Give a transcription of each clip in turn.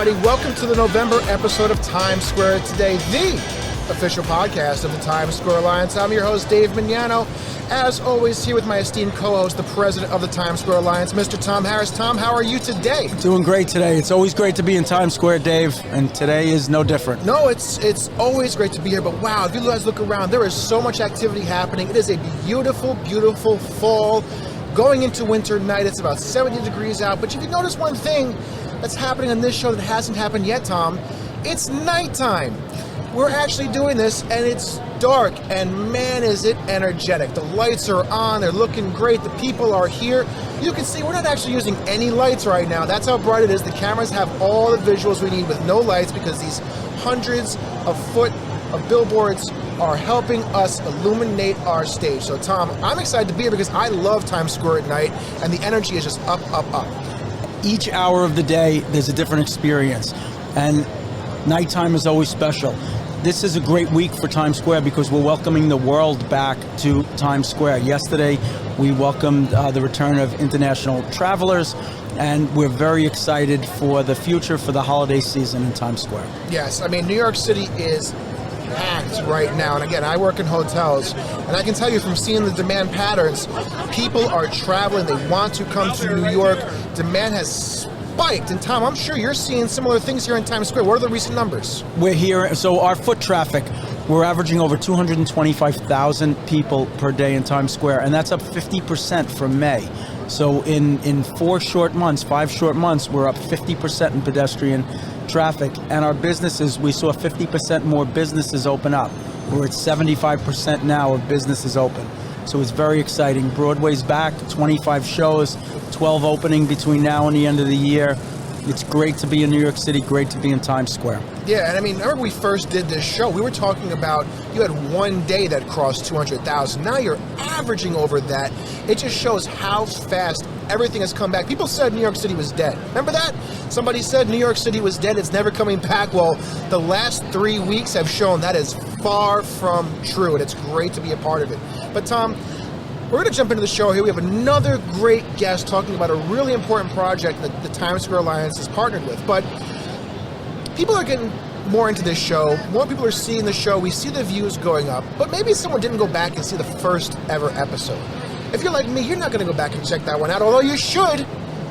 everybody. Welcome to the November episode of Times Square Today, the official podcast of the Times Square Alliance. I'm your host, Dave Mignano. As always, here with my esteemed co-host, the president of the Times Square Alliance, Mr. Tom Harris. Tom, how are you today? Doing great today. It's always great to be in Times Square, Dave, and today is no different. No, it's always great to be here, but wow, if you guys look around, there is so much activity happening. It is a beautiful, beautiful fall. Going into winter night, it's about 70 degrees out, but if you notice one thing that's happening on this show that hasn't happened yet, Tom, it's nighttime. We're actually doing this, and it's dark, and man, is it energetic. The lights are on, they're looking great, the people are here. You can see we're not actually using any lights right now. That's how bright it is. The cameras have all the visuals we need with no lights because these hundreds of foot of billboards are helping us illuminate our stage. So, Tom, I'm excited to be here because I love Times Square at night, and the energy is just up, up, up. Each hour of the day, there's a different experience, and nighttime is always special. This is a great week for Times Square because we're welcoming the world back to Times Square. Yesterday, we welcomed the return of international travelers, and we're very excited for the future for the holiday season in Times Square. Yes, I mean, New York City is packed right now, and again, I work in hotels, and I can tell you from seeing the demand patterns, people are traveling, they want to come to New York, demand has spiked, and Tom, I'm sure you're seeing similar things here in Times Square. What are the recent numbers? We're here, so our foot traffic, we're averaging over 225,000 people per day in Times Square, and that's up 50% from May. So in 5 short months, we're up 50% in pedestrian traffic, and our businesses, we saw 50% more businesses open up. We're at 75% now of businesses open. So it's very exciting. Broadway's back, 25 shows, 12 opening between now and the end of the year. It's great to be in New York City, great to be in Times Square. Yeah, and I mean, remember we first did this show, we were talking about you had one day that crossed 200,000. Now you're averaging over that. It just shows how fast everything has come back. People said New York City was dead. Remember that? Somebody said New York City was dead, it's never coming back. Well, the last 3 weeks have shown that is far from true, and it's great to be a part of it. But Tom, we're going to jump into the show here. We have another great guest talking about a really important project that the Times Square Alliance has partnered with. But people are getting more into this show. More people are seeing the show. We see the views going up. But maybe someone didn't go back and see the first ever episode. If you're like me, you're not going to go back and check that one out, although you should.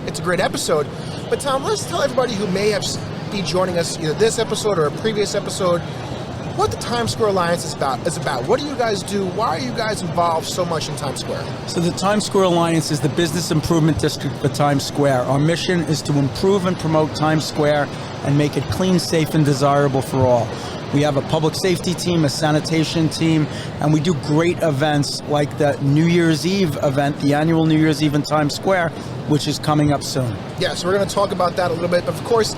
It's a great episode. But Tom, let's tell everybody who may have be joining us either this episode or a previous episode what the Times Square Alliance is about. What do you guys do? Why are you guys involved so much in Times Square? So the Times Square Alliance is the business improvement district for Times Square. Our mission is to improve and promote Times Square and make it clean, safe, and desirable for all. We have a public safety team, a sanitation team, and we do great events like the New Year's Eve event, the annual New Year's Eve in Times Square, which is coming up soon. Yeah, so we're going to talk about that a little bit. But of course,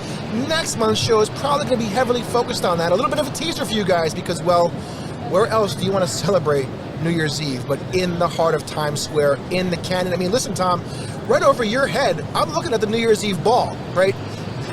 next month's show is probably going to be heavily focused on that. A little bit of a teaser for you guys because, well, where else do you want to celebrate New Year's Eve but in the heart of Times Square, in the canyon? I mean, listen, Tom, right over your head, I'm looking at the New Year's Eve ball, right?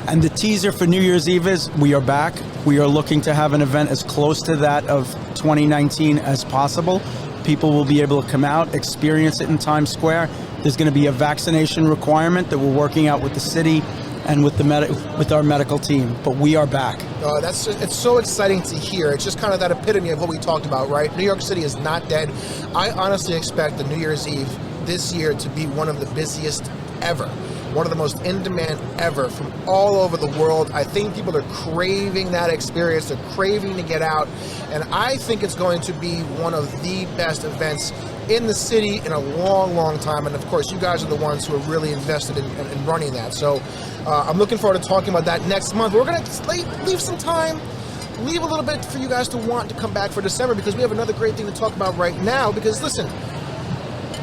And the teaser for New Year's Eve is we are back. We are looking to have an event as close to that of 2019 as possible. People will be able to come out, experience it in Times Square. There's going to be a vaccination requirement that we're working out with the city and with with our medical team, but we are back. It's so exciting to hear. It's just kind of that epitome of what we talked about, right? New York City is not dead. I honestly expect the New Year's Eve this year to be one of the busiest ever. One of the most in-demand ever from all over the world. I think people are craving that experience. They're craving to get out. And I think it's going to be one of the best events in the city in a long, long time. And of course, you guys are the ones who are really invested in running that. So I'm looking forward to talking about that next month. We're going to leave some time, leave a little bit for you guys to want to come back for December because we have another great thing to talk about right now. Because listen,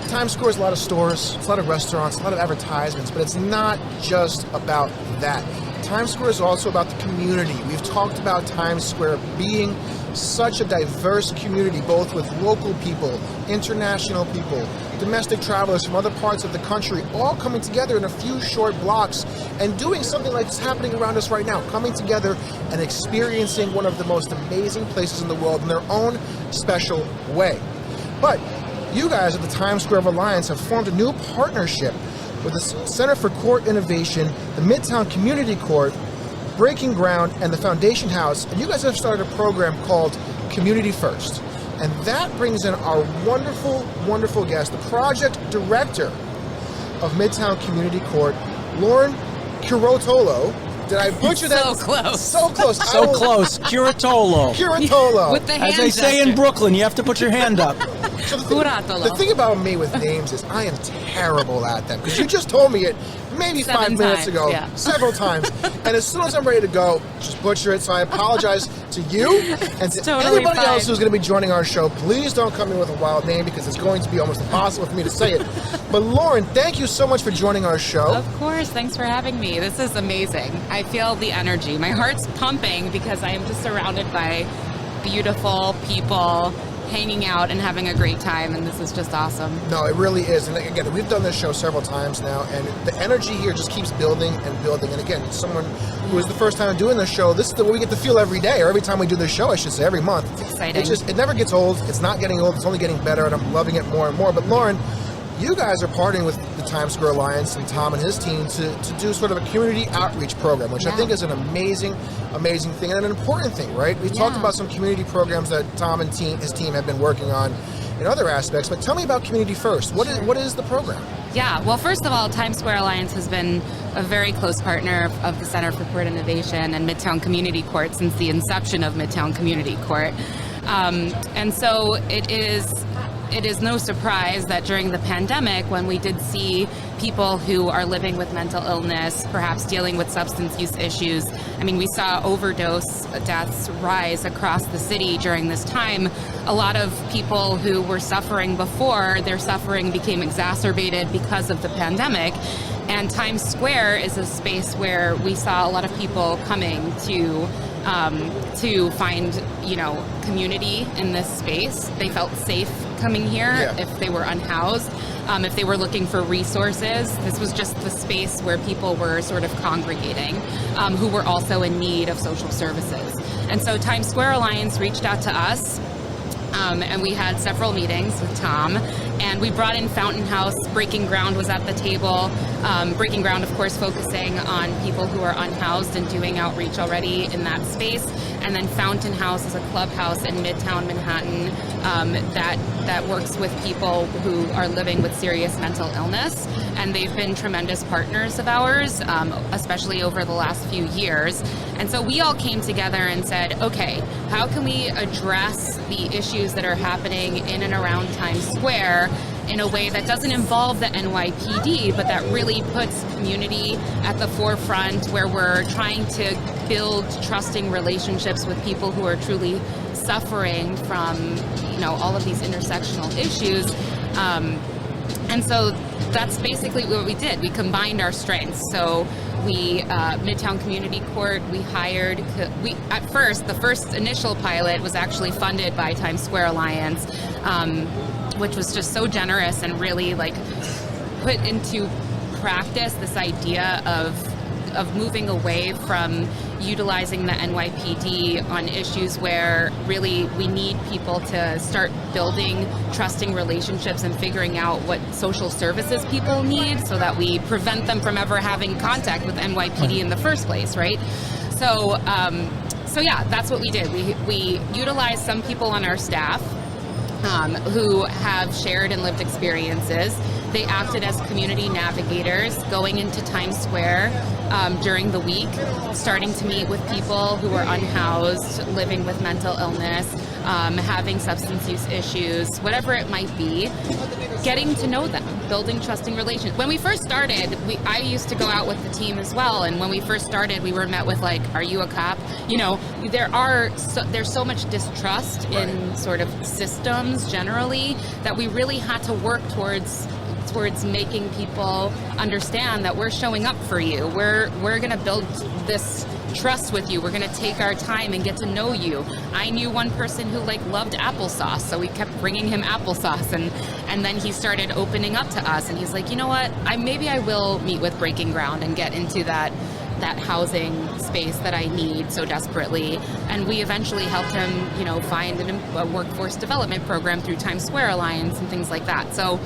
Times Square is a lot of stores, it's a lot of restaurants, a lot of advertisements, but it's not just about that. Times Square is also about the community. We've talked about Times Square being such a diverse community, both with local people, international people, domestic travelers from other parts of the country, all coming together in a few short blocks and doing something like this happening around us right now, coming together and experiencing one of the most amazing places in the world in their own special way. But you guys at the Times Square Alliance have formed a new partnership with the Center for Court Innovation, the Midtown Community Court, Breaking Ground and the Foundation House, and you guys have started a program called Community First. And that brings in our wonderful, wonderful guest, the project director of Midtown Community Court, Lauren Carotolo. Did I butcher that? So close. So close. So close. Carotolo. Carotolo. With the hand As they say in gesture. Brooklyn, you have to put your hand up. So Curatolo. the thing about me with names is I am terrible at them, because you just told me it maybe 5 7 minutes times, ago, yeah. several times, and as soon as I'm ready to go, just butcher it. So I apologize to you and to Totally anybody fine. else who's going to be joining our show. Please don't come in with a wild name, because it's going to be almost impossible for me to say it. But Lauren, thank you so much for joining our show. Of course, thanks for having me. This is amazing. I feel the energy. My heart's pumping because I am just surrounded by beautiful people hanging out and having a great time, and this is just awesome. No, it really is. And again, we've done this show several times now, and the energy here just keeps building and building. And again, someone who is the first time doing this show, this is what we get to feel every day, or every time we do this show, I should say, every month. It's exciting. It never gets old. It's not getting old. It's only getting better, and I'm loving it more and more. But Lauren, you guys are partnering with the Times Square Alliance and Tom and his team to do sort of a community outreach program, which I think is an amazing thing and an important thing, right? We talked about some community programs that Tom and his team have been working on in other aspects, but tell me about Community First. What is the program? Yeah, well, first of all, Times Square Alliance has been a very close partner of the Center for Court Innovation and Midtown Community Court since the inception of Midtown Community Court. And so it is no surprise that during the pandemic, when we did see people who are living with mental illness, perhaps dealing with substance use issues, I mean, we saw overdose deaths rise across the city during this time. A lot of people who were suffering before, their suffering became exacerbated because of the pandemic. And Times Square is a space where we saw a lot of people coming to find, community in this space. They felt safe coming here if they were unhoused, if they were looking for resources. This was just the space where people were sort of congregating, who were also in need of social services. And so Times Square Alliance reached out to us, and we had several meetings with Tom, and we brought in Fountain House. Breaking Ground was at the table. Breaking Ground, of course, focusing on people who are unhoused and doing outreach already in that space. And then Fountain House is a clubhouse in Midtown Manhattan that works with people who are living with serious mental illness. And they've been tremendous partners of ours, especially over the last few years. And so we all came together and said, okay, how can we address the issues that are happening in and around Times Square in a way that doesn't involve the NYPD, but that really puts community at the forefront, where we're trying to build trusting relationships with people who are truly suffering from, all of these intersectional issues. And so that's basically what we did. We combined our strengths. So we, Midtown Community Court, at first, the first initial pilot was actually funded by Times Square Alliance, which was just so generous and really put into practice this idea of moving away from utilizing the NYPD on issues where really we need people to start building trusting relationships and figuring out what social services people need, so that we prevent them from ever having contact with NYPD in the first place, right? So yeah, that's what we did. We utilized some people on our staff who have shared and lived experiences. They acted as community navigators, going into Times Square during the week, starting to meet with people who are unhoused, living with mental illness, having substance use issues, whatever it might be, getting to know them, building trusting relationships. When we first started, I used to go out with the team as well, and when we first started, we were met with are you a cop? There's so much distrust in sort of systems generally that we really had to work towards making people understand that we're showing up for you. We're going to build this trust with you. We're going to take our time and get to know you. I knew one person who loved applesauce, so we kept bringing him applesauce, and then he started opening up to us, and he's like, you know what? Maybe I will meet with Breaking Ground and get into that housing space that I need so desperately. And we eventually helped him, find a workforce development program through Times Square Alliance and things like that. So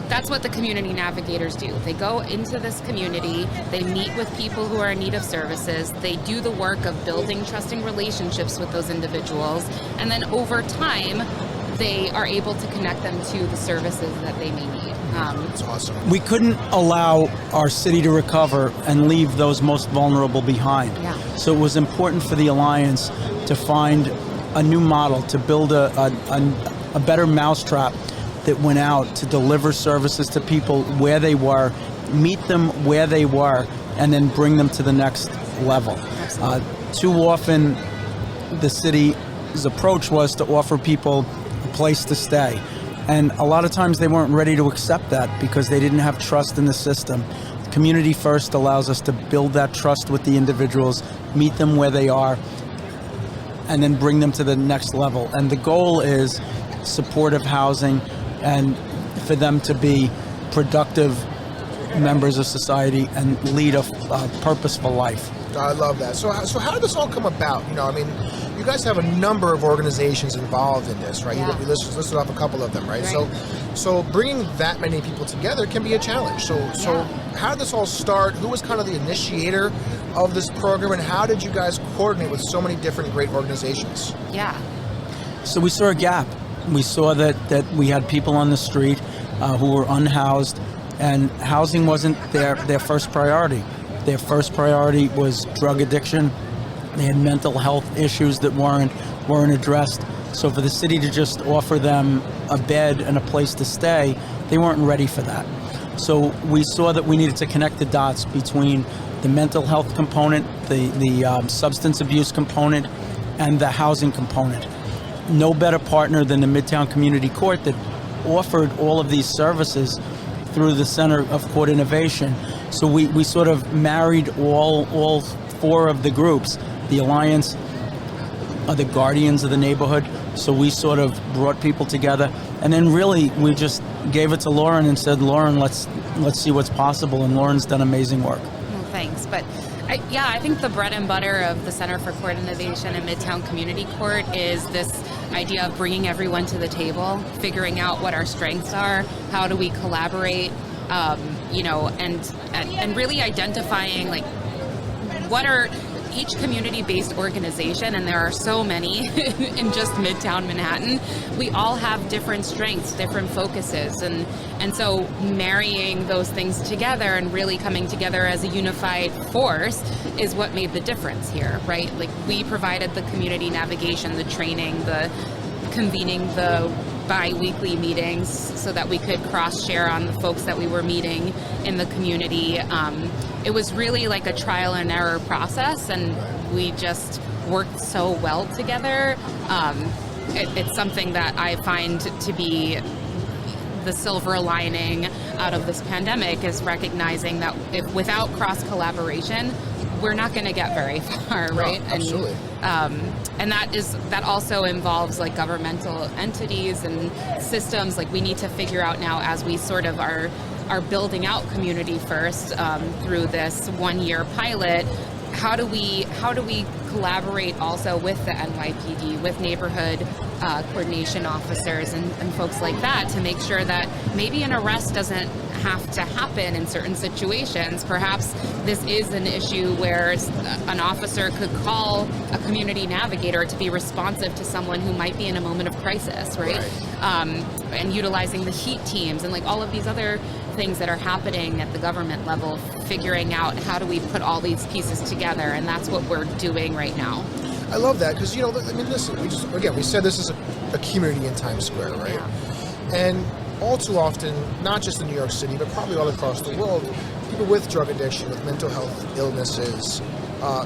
that's what the community navigators do. They go into this community, they meet with people who are in need of services, they do the work of building trusting relationships with those individuals, and then over time, they are able to connect them to the services that they may need. That's awesome. We couldn't allow our city to recover and leave those most vulnerable behind. Yeah. So it was important for the Alliance to find a new model, to build a better mousetrap that went out to deliver services to people where they were, meet them where they were, and then bring them to the next level. Too often, the city's approach was to offer people a place to stay. And a lot of times they weren't ready to accept that because they didn't have trust in the system. Community First allows us to build that trust with the individuals, meet them where they are, and then bring them to the next level. And the goal is supportive housing and for them to be productive members of society and lead a purposeful life. I love that. So how did this all come about? You know, I mean, you guys have a number of organizations involved in this, right? Yeah. You listed off a couple of them, right? So bringing that many people together can be a challenge. So how did this all start? Who was kind of the initiator of this program, and how did you guys coordinate with so many different great organizations? Yeah. So we saw a gap. We saw that we had people on the street who were unhoused, and housing wasn't their first priority. Their first priority was drug addiction. They had mental health issues that weren't addressed. So for the city to just offer them a bed and a place to stay, they weren't ready for that. So we saw that we needed to connect the dots between the mental health component, the substance abuse component, and the housing component. No better partner than the Midtown Community Court that offered all of these services through the Center of Court Innovation. So we sort of married all four of the groups. The Alliance are the guardians of the neighborhood. So we sort of brought people together, and then really we just gave it to Lauren and said, Lauren, let's see what's possible. And Lauren's done amazing work. Well, thanks. But I think the bread and butter of the Center for Court Innovation and Midtown Community Court is this idea of bringing everyone to the table, figuring out what our strengths are, how do we collaborate, and really identifying like what are each community-based organization, and there are so many in just Midtown Manhattan, we all have different strengths, different focuses, and so marrying those things together and really coming together as a unified force is what made the difference here, right? Like, we provided the community navigation, the training, the convening the bi-weekly meetings so that we could cross-share on the folks that we were meeting in the community. It was really like a trial and error process, and we just worked so well together. It's something that I find to be the silver lining out of this pandemic, is recognizing that without cross-collaboration, we're not going to get very far, right? No, absolutely. And that also involves like governmental entities and systems. Like, we need to figure out now, as we sort of are building out Community First through this 1-year pilot, how do we collaborate also with the NYPD, with neighborhood coordination officers and folks like that, to make sure that maybe an arrest doesn't have to happen in certain situations. Perhaps this is an issue where an officer could call a community navigator to be responsive to someone who might be in a moment of crisis, right? And utilizing the heat teams and like all of these other things that are happening at the government level, figuring out how do we put all these pieces together, and that's what we're doing right now. I love that, because, you know, I mean, listen, we said this is a community in Times Square, right? Yeah. And all too often, not just in New York City, but probably all across the world, people with drug addiction, with mental health illnesses,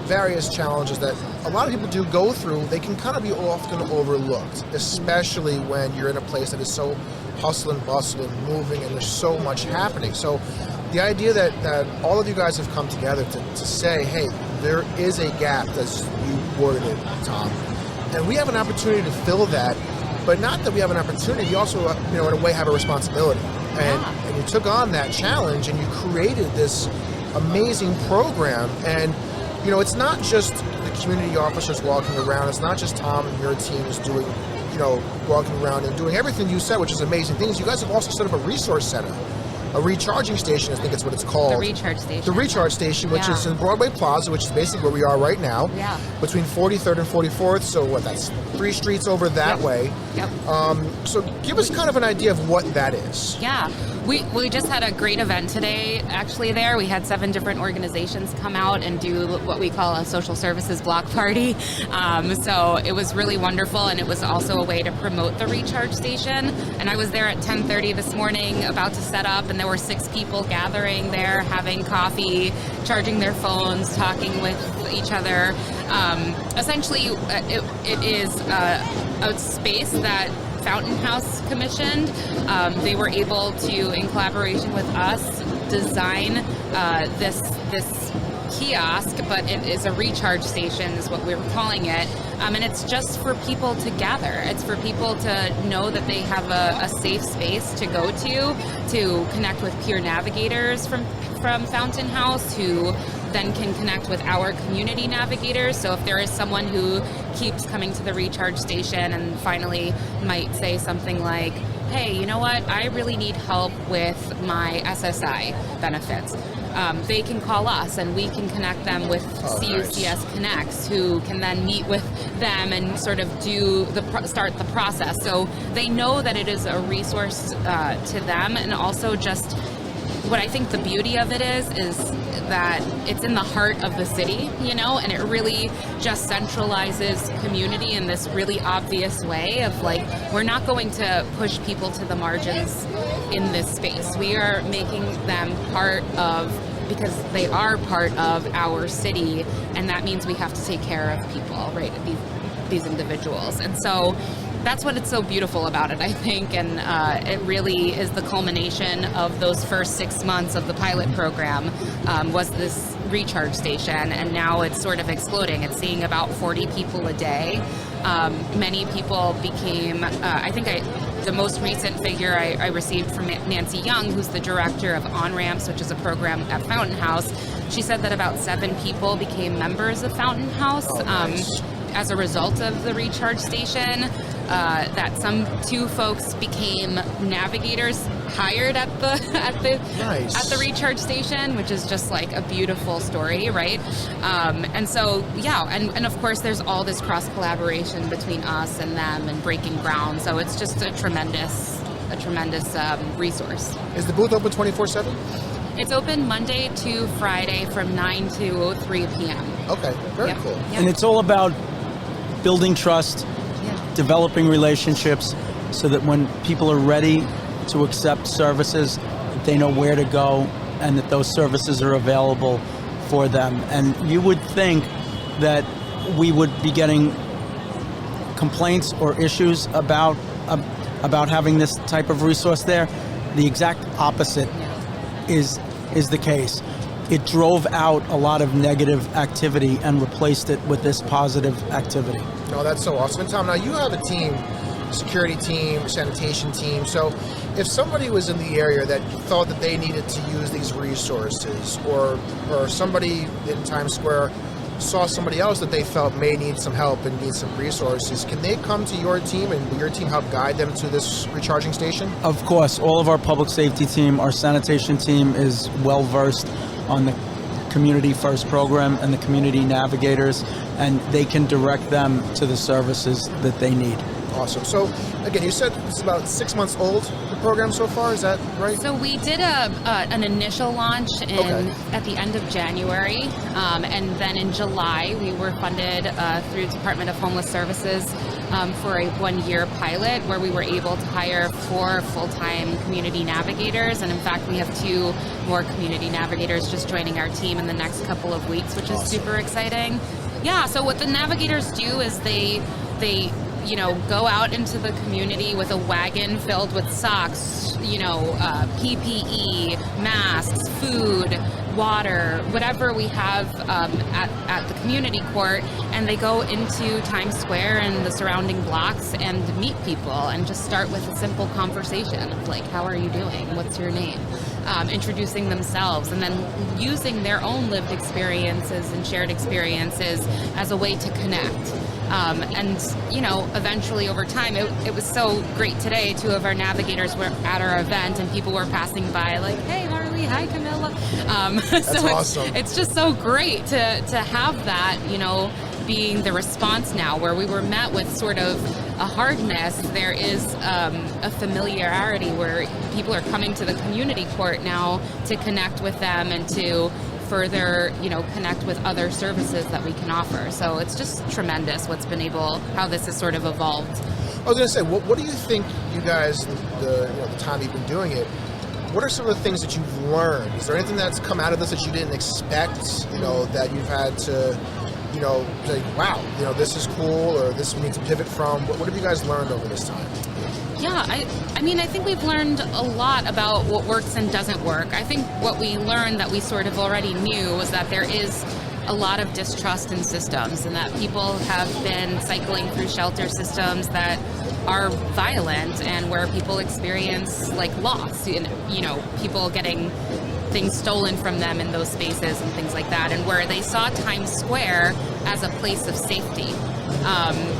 various challenges that a lot of people do go through, they can kind of be often overlooked, especially when you're in a place that is so hustle and bustle and moving, and there's so much happening. So the idea that all of you guys have come together to say, hey, there is a gap, as you worded it, Tom, and we have an opportunity to fill that. But not that we have an opportunity, you also, in a way, have a responsibility. And you took on that challenge, and you created this amazing program. And, it's not just the community officers walking around. It's not just Tom and your team is doing, walking around and doing everything you said, which is amazing things. You guys have also set up a resource center, a recharging station, I think it's what it's called. The recharge station. The recharge station, which is in Broadway Plaza, which is basically where we are right now. Yeah. Between 43rd and 44th, so that's 3 streets over that way. Yep. So give us kind of an idea of what that is. Yeah. We just had a great event today, actually, there. We had 7 different organizations come out and do what we call a social services block party. So it was really wonderful, and it was also a way to promote the recharge station. And I was there at 10:30 this morning about to set up, and there were 6 people gathering there, having coffee, charging their phones, talking with each other. Essentially, it is a space that Fountain House commissioned. They were able to, in collaboration with us, design this kiosk, but it is a recharge station is what we're calling it. And it's just for people to gather. It's for people to know that they have a safe space to go to connect with peer navigators from Fountain House, who then can connect with our community navigators. So if there is someone who keeps coming to the recharge station and finally might say something like, hey, you know what, I really need help with my SSI benefits. They can call us and we can connect them with CUCS Connects, who can then meet with them and sort of start the process. So they know that it is a resource to them, and also just what I think the beauty of it is that it's in the heart of the city, and it really just centralizes community in this really obvious way of we're not going to push people to the margins in this space. We are making them because they are part of our city, and that means we have to take care of people, right? These individuals. And so that's what it's so beautiful about it, I think, and it really is the culmination of those first 6 months of the pilot program, was this recharge station, and now it's sort of exploding. It's seeing about 40 people a day. Many people became, the most recent figure I received from Nancy Young, who's the director of On-Ramps, which is a program at Fountain House. She said that about 7 people became members of Fountain House. Nice. As a result of the recharge station, that 2 folks became navigators hired at the recharge station, which is just a beautiful story, right? And so, and of course there's all this cross collaboration between us and them and breaking ground. So it's just a tremendous resource. Is the booth open 24/7? It's open Monday to Friday from 9 to 3 p.m. Okay, very cool. Yep. And it's all about building trust, developing relationships, so that when people are ready to accept services, they know where to go and that those services are available for them. And you would think that we would be getting complaints or issues about having this type of resource there. The exact opposite is the case. It drove out a lot of negative activity and replaced it with this positive activity. No, that's so awesome. And Tom, now you have a team, security team, sanitation team. So if somebody was in the area that thought that they needed to use these resources, or somebody in Times Square saw somebody else that they felt may need some help and need some resources, can they come to your team and will your team help guide them to this recharging station? Of course, all of our public safety team, our sanitation team is well versed on the Community First program and the community navigators, and they can direct them to the services that they need. Awesome. So again, you said it's about 6 months old, the program so far, is that right? So we did an initial launch at the end of January, and then in July we were funded through Department of Homeless Services for a 1-year pilot where we were able to hire 4 full-time community navigators, and in fact we have 2 more community navigators just joining our team in the next couple of weeks, which is super exciting. Yeah, so what the navigators do is they go out into the community with a wagon filled with socks, PPE, masks, food, water, whatever we have at the community court, and they go into Times Square and the surrounding blocks and meet people and just start with a simple conversation of how are you doing? What's your name? Introducing themselves, and then using their own lived experiences and shared experiences as a way to connect. And, eventually over time, it was so great today. 2 of our navigators were at our event and people were passing by like, hey, Harley, hi, Camilla. That's so awesome. It's just so great to have that, being the response now, where we were met with sort of a hardness. There is a familiarity where people are coming to the community court now to connect with them and to further, connect with other services that we can offer. So it's just tremendous how this has sort of evolved. I was going to say, what do you think, you guys, the time you've been doing it, what are some of the things that you've learned? Is there anything that's come out of this that you didn't expect, that you've had to, say, wow, this is cool, or this we need to pivot from? What have you guys learned over this time? Yeah, I think we've learned a lot about what works and doesn't work. I think what we learned that we sort of already knew was that there is a lot of distrust in systems, and that people have been cycling through shelter systems that are violent and where people experience like loss, people getting things stolen from them in those spaces and things like that, and where they saw Times Square as a place of safety.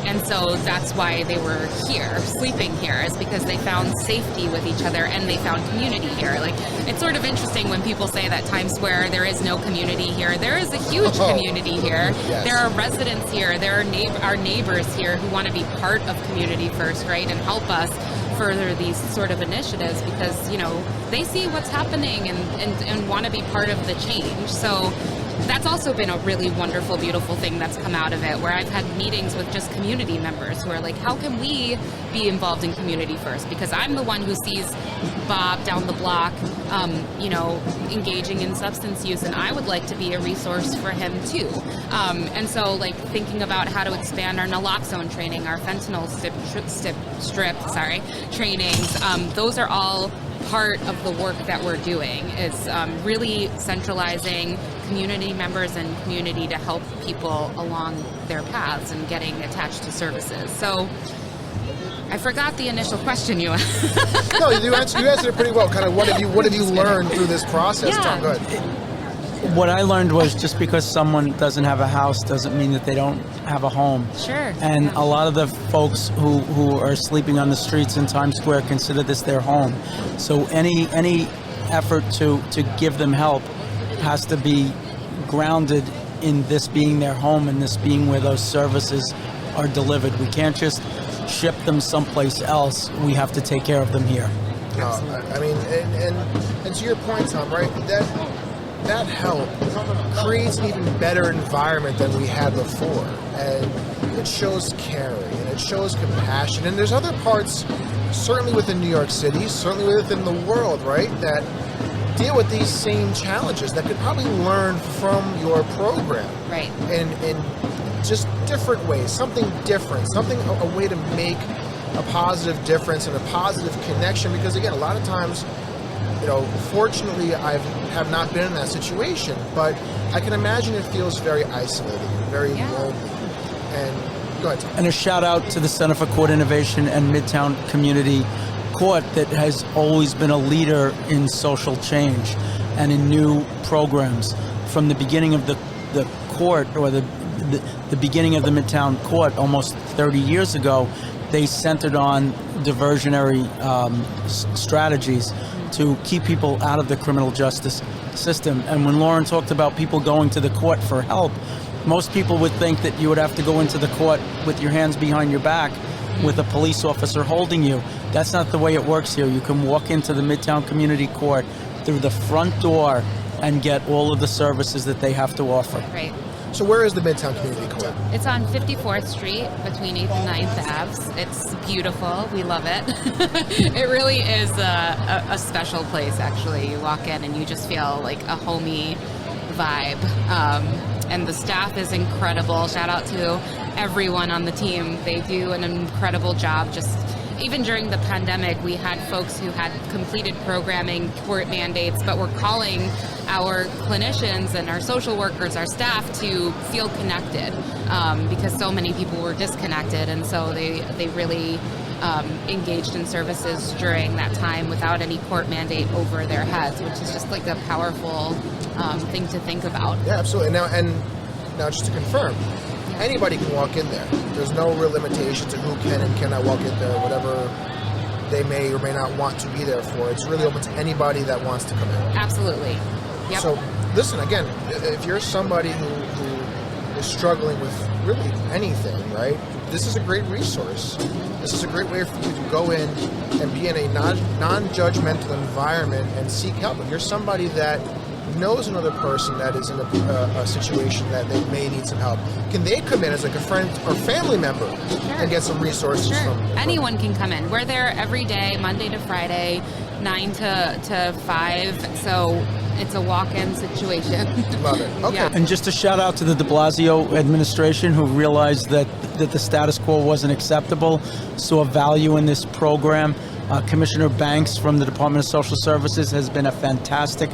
And so that's why they were here, sleeping here, is because they found safety with each other and they found community here. Like, it's sort of interesting when people say that Times Square, there is no community here. There is a huge community here. Yes. There are residents here. There are our neighbors here who want to be part of Community First, right, and help us further these sort of initiatives because, they see what's happening and want to be part of the change. So that's also been a really wonderful, beautiful thing that's come out of it, where I've had meetings with just community members who are like, how can we be involved in Community First? Because I'm the one who sees Bob down the block, engaging in substance use, and I would like to be a resource for him too. And so, like, thinking about how to expand our naloxone training, our fentanyl strip trainings, those are all part of the work that we're doing, is really centralizing community members and community to help people along their paths and getting attached to services. So I forgot the initial question you asked. No, you answered it pretty well. Kind of what have you learned through this process? Yeah. Tom, go ahead. What I learned was just because someone doesn't have a house doesn't mean that they don't have a home. Sure. And a lot of the folks who are sleeping on the streets in Times Square consider this their home. So any effort to give them help has to be grounded in this being their home and this being where those services are delivered. We can't just ship them someplace else. We have to take care of them here. No, I mean, and to your point, Tom, right? That help creates an even better environment than we had before, and it shows caring and it shows compassion. And there's other parts, certainly within New York City, certainly within the world, right, that deal with these same challenges that could probably learn from your program, Right. in just different ways, something different, a way to make a positive difference and a positive connection. Because again, a lot of times, fortunately, I have not been in that situation, but I can imagine it feels very isolating, very lonely. And go ahead, Tom. And a shout out to the Center for Court Innovation and Midtown Community Court that has always been a leader in social change and in new programs. From the beginning of the court, or the beginning of the Midtown Court almost 30 years ago, they centered on diversionary strategies to keep people out of the criminal justice system. And when Lauren talked about people going to the court for help, most people would think that you would have to go into the court with your hands behind your back with a police officer holding you. That's not the way it works here. You can walk into the Midtown Community Court through the front door and get all of the services that they have to offer. Right. So where is the Midtown Community Court? It's on 54th Street between 8th and 9th Aves. It's beautiful. We love it. It really is a special place, actually. You walk in and you just feel like a homey vibe. And the staff is incredible. Shout out to everyone on the team. They do an incredible job. Just even during the pandemic, we had folks who had completed programming, court mandates, but were calling our clinicians and our social workers, our staff, to feel connected because so many people were disconnected. And so they really engaged in services during that time without any court mandate over their heads, which is just like a powerful thing to think about. Yeah, absolutely. Now just to confirm, anybody can walk in there. There's no real limitation to who can and cannot walk in there, whatever they may or may not want to be there for. It's really open to anybody that wants to come in. Absolutely. Yep. So, listen, again, if you're somebody who is struggling with really anything, right, this is a great resource. This is a great way for you to go in and be in a non-judgmental environment and seek help. If you're somebody that knows another person that is in a situation that they may need some help, can they come in as like a friend or family member and get some resources from anyone can come in. We're there every day, Monday to Friday, 9 to 5, so it's a walk-in situation. Love it. Okay. Yeah. And just a shout out to the de Blasio administration, who realized that the status quo wasn't acceptable, saw value in this program. Commissioner Banks from the Department of Social Services has been a fantastic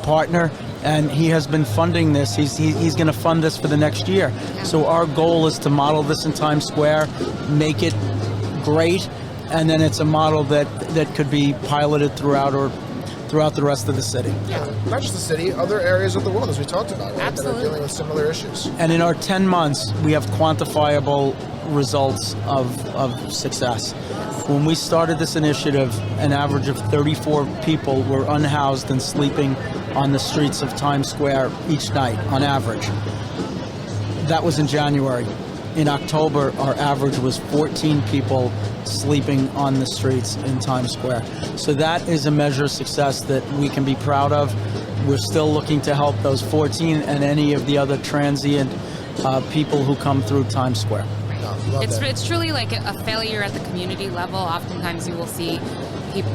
partner, and he has been funding this. He's going to fund this for the next year. Yeah. So our goal is to model this in Times Square, make it great, and then it's a model that could be piloted throughout the rest of the city. Yeah. Not just the city, other areas of the world, as we talked about, right, that Absolutely. are dealing with similar issues. And in our 10 months, we have quantifiable results of success. When we started this initiative, an average of 34 people were unhoused and sleeping on the streets of Times Square each night, on average. That was in January. In October, our average was 14 people sleeping on the streets in Times Square. So that is a measure of success that we can be proud of. We're still looking to help those 14 and any of the other transient people who come through Times Square. It's truly like a failure at the community level. Oftentimes you will see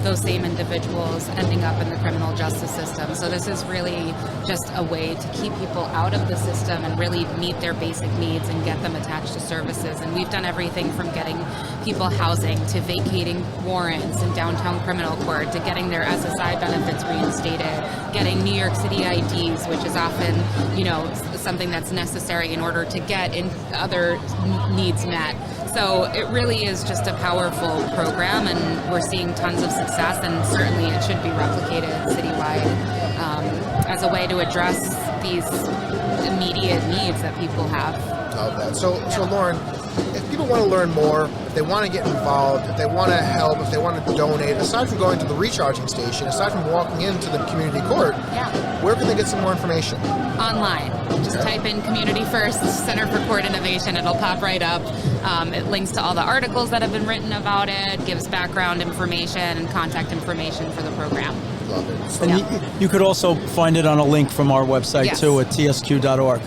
those same individuals ending up in the criminal justice system. So this is really just a way to keep people out of the system and really meet their basic needs and get them attached to services. And we've done everything from getting people housing to vacating warrants in downtown criminal court to getting their SSI benefits reinstated, getting New York City IDs, which is often, something that's necessary in order to get in other needs met. So it really is just a powerful program, and we're seeing tons of success, and certainly it should be replicated citywide as a way to address these immediate needs that people have. Love that. So Lauren, if people want to learn more, if they want to get involved, if they want to help, if they want to donate, aside from going to the recharging station, aside from walking into the community court, where can they get some more information? Online. Just type in Community First Center for Court Innovation. It'll pop right up. It links to all the articles that have been written about it, gives background information and contact information for the program. Love it. So, And you could also find it on a link from our website too at tsq.org.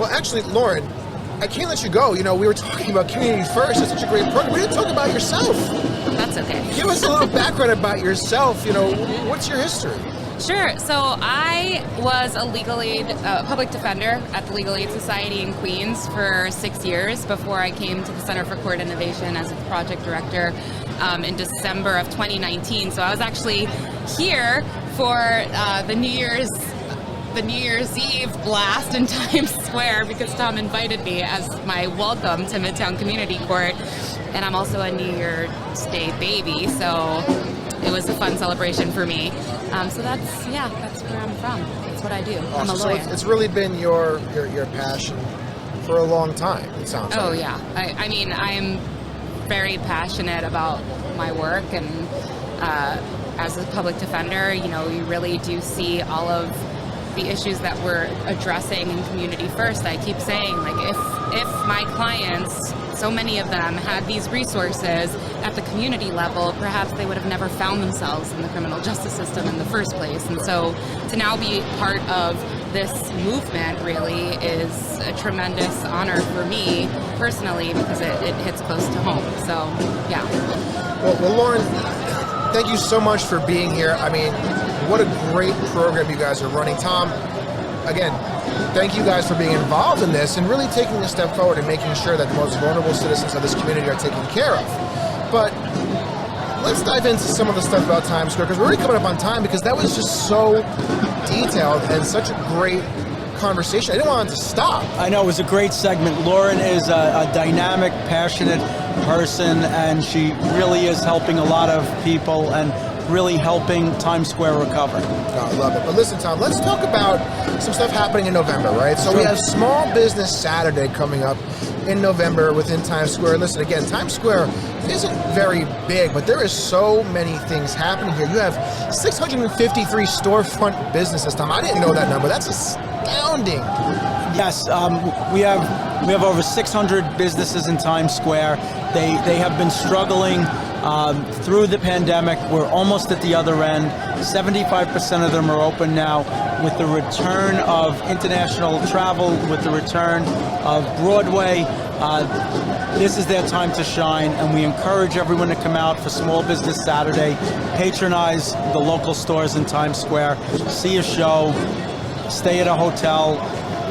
well, actually, Lauren, I can't let you go. We were talking about Community First. It's such a great program. We didn't talk about yourself. That's okay. Give us a little background about yourself. What's your history? Sure. So I was a legal aid public defender at the Legal Aid Society in Queens for 6 years before I came to the Center for Court Innovation as its project director in December of 2019. So I was actually here for the New Year's Eve blast in Times Square because Tom invited me as my welcome to Midtown Community Court, and I'm also a New Year's Day baby, so it was a fun celebration for me. So that's where I'm from. That's what I do. I'm a lawyer. So it's really been your passion for a long time, it sounds like. Oh yeah. I mean, I am very passionate about my work, and as a public defender, you really do see all of the issues that we're addressing in Community First. I keep saying, like, if my clients, so many of them, had these resources at the community level, perhaps they would have never found themselves in the criminal justice system in the first place. And so to now be part of this movement really is a tremendous honor for me personally, because it hits close to home. So, yeah. Well, Lauren, thank you so much for being here. I mean, what a great program you guys are running. Tom, again, thank you guys for being involved in this and really taking a step forward and making sure that the most vulnerable citizens of this community are taken care of. But let's dive into some of the stuff about Times Square, because we're already coming up on time, because that was just so detailed and such a great conversation. I didn't want it to stop. I know, it was a great segment. Lauren is a dynamic, passionate person, and she really is helping a lot of people, and really helping Times Square recover. Oh, I love it. But listen, Tom, let's talk about some stuff happening in November, right? So we have Small Business Saturday coming up in November within Times Square. Listen, again, Times Square isn't very big, but there is so many things happening here. You have 653 storefront businesses, Tom. I didn't know that number. That's astounding. Yes, we have over 600 businesses in Times Square. They have been struggling through the pandemic. We're almost at the other end. 75% of them are open now. With the return of international travel, with the return of Broadway, this is their time to shine, and we encourage everyone to come out for Small Business Saturday, patronize the local stores in Times Square, see a show, stay at a hotel.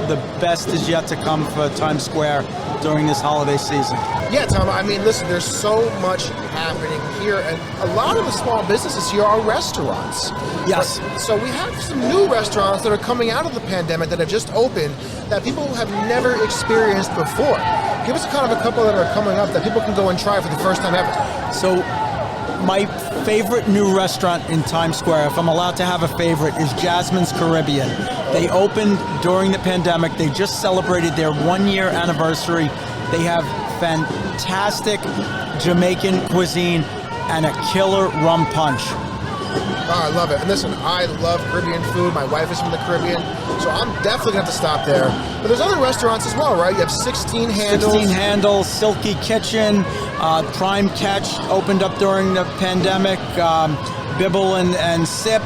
The best is yet to come for Times Square during this holiday season. Yeah, Tom, I mean, listen, there's so much happening here, and a lot of the small businesses here are restaurants. Yes. So we have some new restaurants that are coming out of the pandemic that have just opened that people have never experienced before. Give us kind of a couple that are coming up that people can go and try for the first time ever. So my favorite new restaurant in Times Square, if I'm allowed to have a favorite, is Jasmine's Caribbean. They opened during the pandemic. They just celebrated their 1-year anniversary. They have fantastic Jamaican cuisine and a killer rum punch. Oh, I love it. And listen, I love Caribbean food. My wife is from the Caribbean, so I'm definitely going to have to stop there. But there's other restaurants as well, right? You have 16 Handles. 16 Handles, Silky Kitchen, Prime Catch opened up during the pandemic, Bibble and Sip,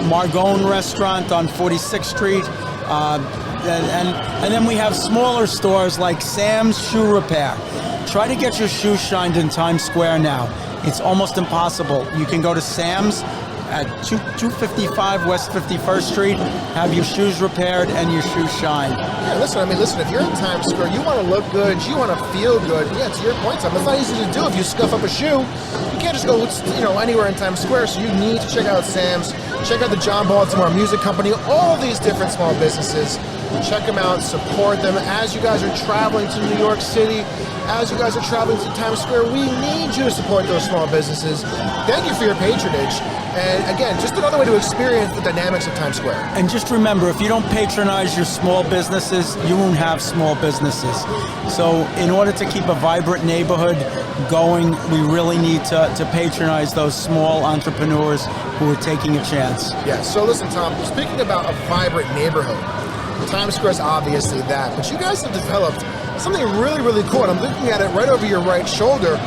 Margone Restaurant on 46th Street. And then we have smaller stores like Sam's Shoe Repair. Try to get your shoes shined in Times Square now. It's almost impossible. You can go to Sam's at 255 West 51st Street, have your shoes repaired and your shoes shine. Yeah, listen, if you're in Times Square, you want to look good, you want to feel good. Yeah, to your point, Tom, it's not easy to do if you scuff up a shoe. You can't just go, anywhere in Times Square, so you need to check out Sam's, check out the John Baltimore Music Company, all these different small businesses. Check them out, support them. As you guys are traveling to New York City, as you guys are traveling to Times Square, we need you to support those small businesses. Thank you for your patronage. And again, just another way to experience the dynamics of Times Square. And just remember, if you don't patronize your small businesses, you won't have small businesses. So in order to keep a vibrant neighborhood going, we really need to patronize those small entrepreneurs who are taking a chance. Yeah, so listen, Tom, speaking about a vibrant neighborhood, Times Square is obviously that, but you guys have developed something really, really cool, and I'm looking at it right over your right shoulder.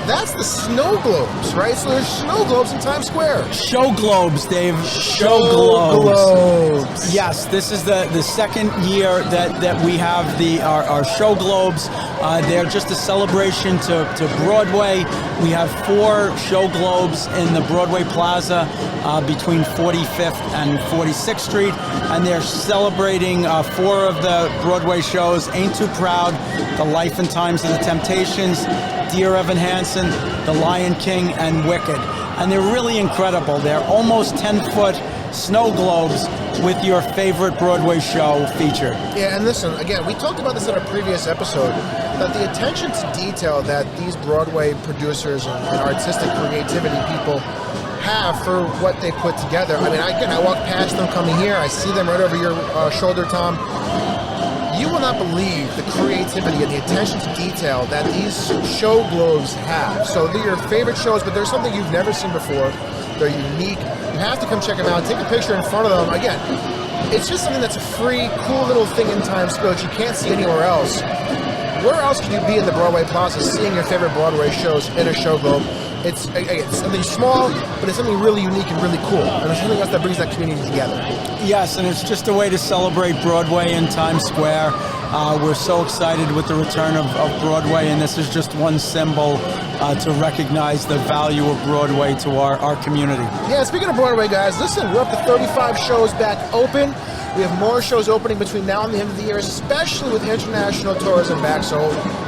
That's the snow globes, right? So there's snow globes in Times Square. Show globes, Dave. Show globes. Yes, this is the second year that we have our show globes. They're just a celebration to Broadway. We have 4 show globes in the Broadway Plaza between 45th and 46th Street, and they're celebrating 4 of the Broadway shows: Ain't Too Proud, The Life and Times of the Temptations, Dear Evan Hansen, The Lion King, and Wicked. And they're really incredible. They're almost 10-foot snow globes with your favorite Broadway show featured. Yeah, and listen, again, we talked about this in a previous episode, that the attention to detail that these Broadway producers and artistic creativity people have for what they put together. I mean, I walk past them coming here, I see them right over your shoulder, Tom. You will not believe the creativity and the attention to detail that these show globes have. So they're your favorite shows, but there's something you've never seen before. They're unique. You have to come check them out. Take a picture in front of them. Again, it's just something that's a free, cool little thing in Times Square that you can't see anywhere else. Where else could you be in the Broadway Plaza seeing your favorite Broadway shows in a show globe? It's something small, but it's something really unique and really cool. And it's something else that brings that community together. Yes, and it's just a way to celebrate Broadway in Times Square. We're so excited with the return of Broadway, and this is just one symbol to recognize the value of Broadway to our community. Yeah, speaking of Broadway, guys, listen, we're up to 35 shows back open. We have more shows opening between now and the end of the year, especially with international tourism back. So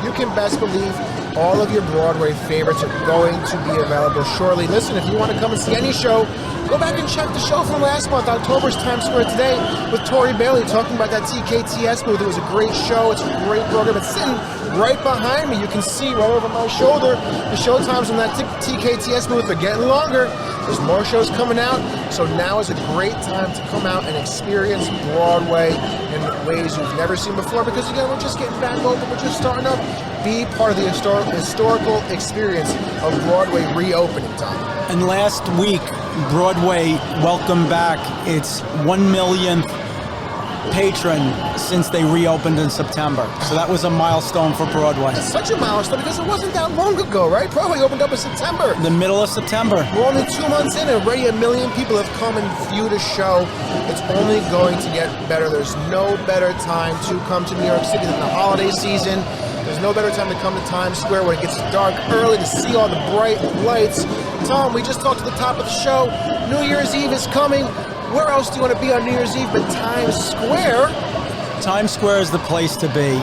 you can best believe all of your Broadway favorites are going to be available shortly. Listen, if you want to come and see any show, go back and check the show from last month, October's Times Square Today, with Tori Bailey talking about that TKTS booth. It was a great show. It's a great program. It's sitting right behind me. You can see right over my shoulder the show times on that TKTS booth are getting longer. There's more shows coming out, so now is a great time to come out and experience Broadway in ways you've never seen before, because again, we're just getting back open, we're just starting up. Be part of the historical experience of Broadway reopening, Tom. And last week, Broadway welcomed back its 1 millionth patron since they reopened in September. So that was a milestone for Broadway. It's such a milestone because it wasn't that long ago, right? Broadway opened up in September. The middle of September. We're only 2 months in, and already 1 million people have come and viewed a show. It's only going to get better. There's no better time to come to New York City than the holiday season. There's no better time to come to Times Square when it gets dark early to see all the bright lights. Tom, we just talked at the top of the show. New Year's Eve is coming. Where else do you want to be on New Year's Eve but Times Square? Times Square is the place to be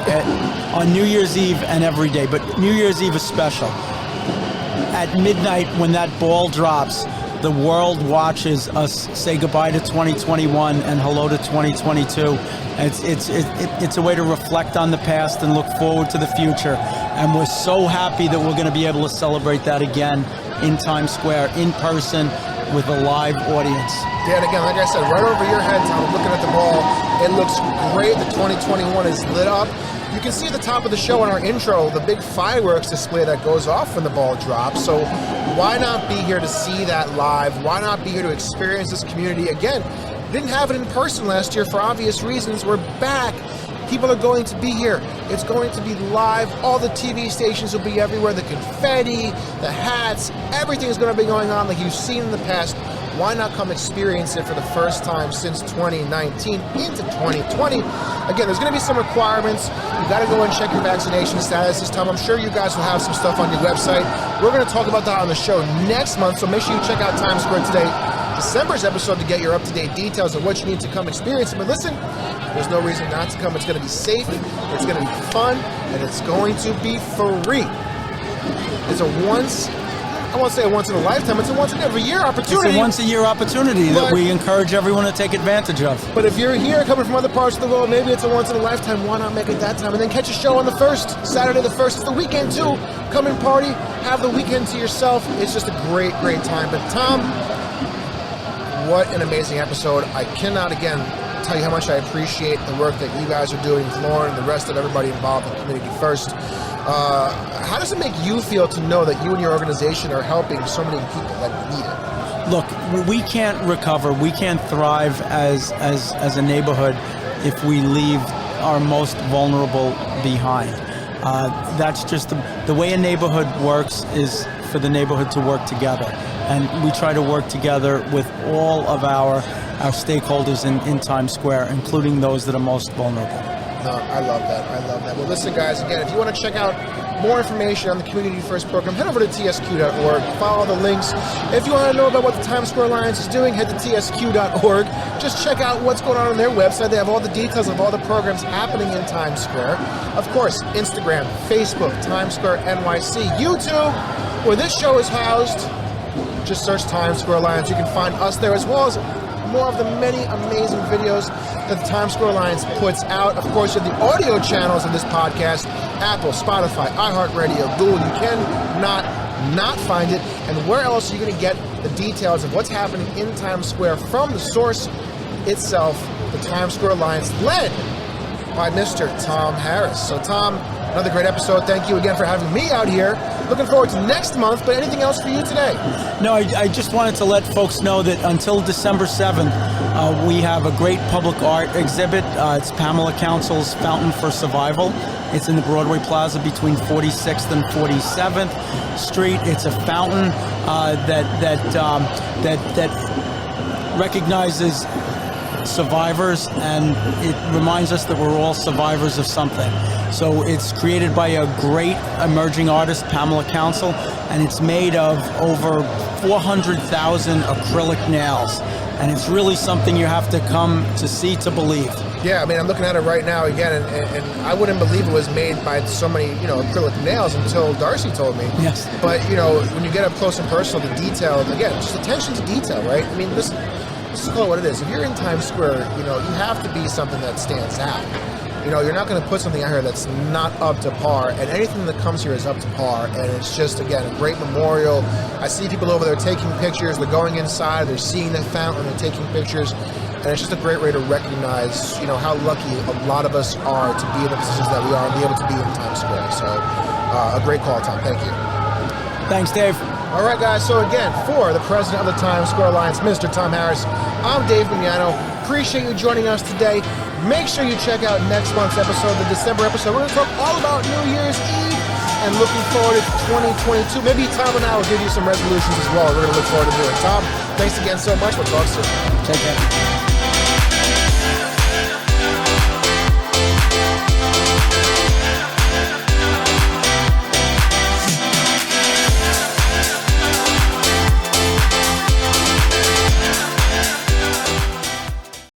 on New Year's Eve and every day, but New Year's Eve is special. At midnight, when that ball drops, the world watches us say goodbye to 2021 and hello to 2022. It's a way to reflect on the past and look forward to the future. And we're so happy that we're going to be able to celebrate that again in Times Square, in person, with a live audience. Dan, again, like I said, right over your head, Tom, looking at the ball, it looks great. The 2021 is lit up. You can see at the top of the show in our intro the big fireworks display that goes off when the ball drops. So why not be here to see that live? Why not be here to experience this community? Again, didn't have it in person last year for obvious reasons. We're back. People are going to be here. It's going to be live. All the TV stations will be everywhere. The confetti, the hats, everything is going to be going on like you've seen in the past. Why not come experience it for the first time since 2019 into 2020? Again, there's going to be some requirements. You got to go and check your vaccination status this time. I'm sure you guys will have some stuff on your website. We're going to talk about that on the show next month, so make sure you check out Times Square Today, December's episode, to get your up-to-date details of what you need to come experience. But listen, there's no reason not to come. It's going to be safe, it's going to be fun, and it's going to be free. It's I won't say a once in a lifetime, it's a once in every year opportunity. It's a once a year opportunity that we encourage everyone to take advantage of. But if you're here coming from other parts of the world, maybe it's a once in a lifetime, why not make it that time? And then catch a show on the 1st, Saturday the 1st. It's the weekend too. Come and party, have the weekend to yourself. It's just a great, great time. But Tom, what an amazing episode. I cannot, again, tell you how much I appreciate the work that you guys are doing, Lauren and the rest of everybody involved in Community First. How does it make you feel to know that you and your organization are helping so many people that need it? Look, we can't recover, we can't thrive as a neighborhood if we leave our most vulnerable behind. That's just the way a neighborhood works, is for the neighborhood to work together. And we try to work together with all of our stakeholders in Times Square, including those that are most vulnerable. No, I love that. I love that. Well, listen, guys, again, if you want to check out more information on the Community First program, head over to tsq.org. Follow the links. If you want to know about what the Times Square Alliance is doing, head to tsq.org. Just check out what's going on their website. They have all the details of all the programs happening in Times Square. Of course, Instagram, Facebook, Times Square NYC, YouTube, where this show is housed. Just search Times Square Alliance. You can find us there, as well as more of the many amazing videos that the Times Square Alliance puts out. Of course, you have the audio channels of this podcast: Apple, Spotify, iHeartRadio, Google. You cannot not find it. And where else are you going to get the details of what's happening in Times Square from the source itself, the Times Square Alliance, led by Mr. Tom Harris. So, Tom, another great episode. Thank you again for having me out here. Looking forward to next month, but anything else for you today? No, I just wanted to let folks know that until December 7th, we have a great public art exhibit. It's Pamela Council's Fountain for Survival. It's in the Broadway Plaza between 46th and 47th Street. It's a fountain that recognizes survivors, and it reminds us that we're all survivors of something. So it's created by a great emerging artist, Pamela Council, and it's made of over 400,000 acrylic nails. and it's really something you have to come to see to believe. Yeah, I mean, I'm looking at it right now again, and I wouldn't believe it was made by so many, acrylic nails until Darcy told me. Yes. But, when you get up close and personal, the detail, again, just attention to detail, right? I mean, let's call it what it is. If you're in Times Square, you have to be something that stands out. You're not going to put something out here that's not up to par, and anything that comes here is up to par, and it's just, again, a great memorial. I see people over there taking pictures. They're going inside. They're seeing the fountain. They're taking pictures. And it's just a great way to recognize, how lucky a lot of us are to be in the positions that we are and be able to be in Times Square. So, a great call, Tom. Thank you. Thanks, Dave. All right, guys. So, again, for the president of the Times Square Alliance, Mr. Tom Harris, I'm Dave Mignano. Appreciate you joining us today. Make sure you check out next month's episode, the December episode. We're going to talk all about New Year's Eve and looking forward to 2022. Maybe Tom and I will give you some resolutions as well. We're going to look forward to doing it. Tom, thanks again so much. We'll talk soon. Take care.